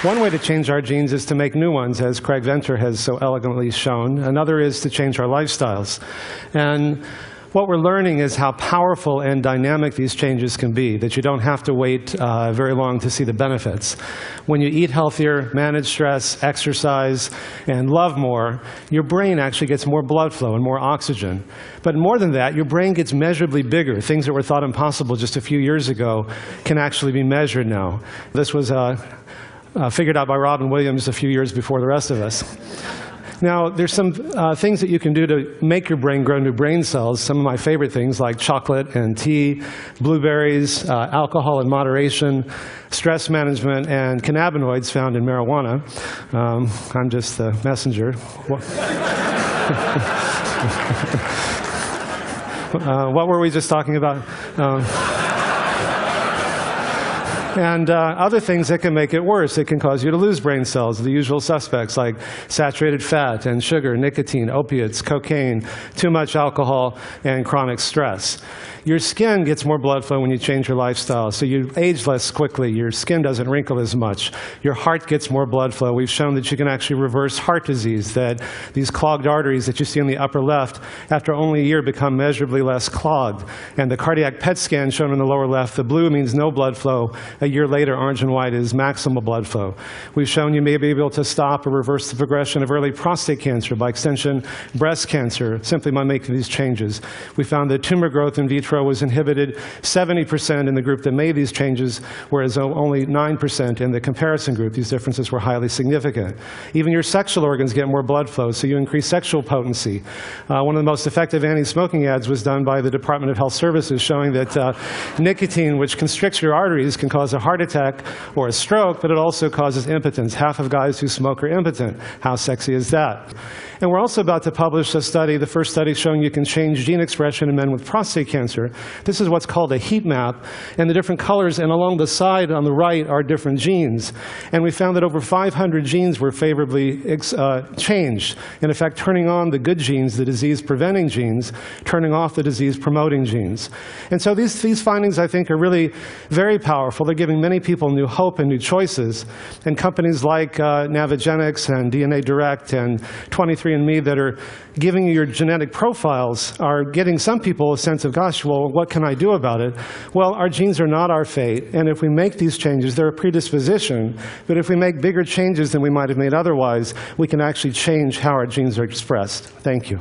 One way to change our genes is to make new ones, as Craig Venter has so elegantly shown. Another is to change our lifestyles. And what we're learning is how powerful and dynamic these changes can be, that you don't have to wait very long to see the benefits. When you eat healthier, manage stress, exercise, and love more, your brain actually gets more blood flow and more oxygen. But more than that, your brain gets measurably bigger. Things that were thought impossible just a few years ago can actually be measured now. This was figured out by Robin Williams a few years before the rest of us. Now, there's some things that you can do to make your brain grow new brain cells. Some of my favorite things like chocolate and tea, blueberries, alcohol in moderation, stress management, and cannabinoids found in marijuana. I'm just the messenger. What were we just talking about? And other things that can make it worse. It can cause you to lose brain cells, the usual suspects like saturated fat and sugar, nicotine, opiates, cocaine, too much alcohol, and chronic stress. Your skin gets more blood flow when you change your lifestyle, so you age less quickly. Your skin doesn't wrinkle as much. Your heart gets more blood flow. We've shown that you can actually reverse heart disease, that these clogged arteries that you see in the upper left, after only a year, become measurably less clogged. And the cardiac PET scan shown in the lower left, the blue means no blood flow. A year later, orange and white is maximal blood flow. We've shown you may be able to stop or reverse the progression of early prostate cancer, by extension breast cancer, simply by making these changes. We found that tumor growth in vitro was inhibited 70% in the group that made these changes, whereas only 9% in the comparison group. These differences were highly significant. Even your sexual organs get more blood flow, so you increase sexual potency. One of the most effective anti-smoking ads was done by the Department of Health Services, showing that nicotine, which constricts your arteries, can cause a heart attack or a stroke, but it also causes impotence. Half of guys who smoke are impotent. How sexy is that? And we're also about to publish a study, the first study showing you can change gene expression in men with prostate cancer. This is what's called a heat map, and the different colors, and along the side on the right are different genes. And we found that over 500 genes were favorably changed, in effect turning on the good genes, the disease-preventing genes, turning off the disease-promoting genes. And so these findings, I think, are really very powerful. They're giving many people new hope and new choices. And companies like Navigenics and DNA Direct and 23andMe that are giving you your genetic profiles are getting some people a sense of, gosh, well, what can I do about it? Well, our genes are not our fate, and if we make these changes, they're a predisposition. But if we make bigger changes than we might have made otherwise, we can actually change how our genes are expressed. Thank you.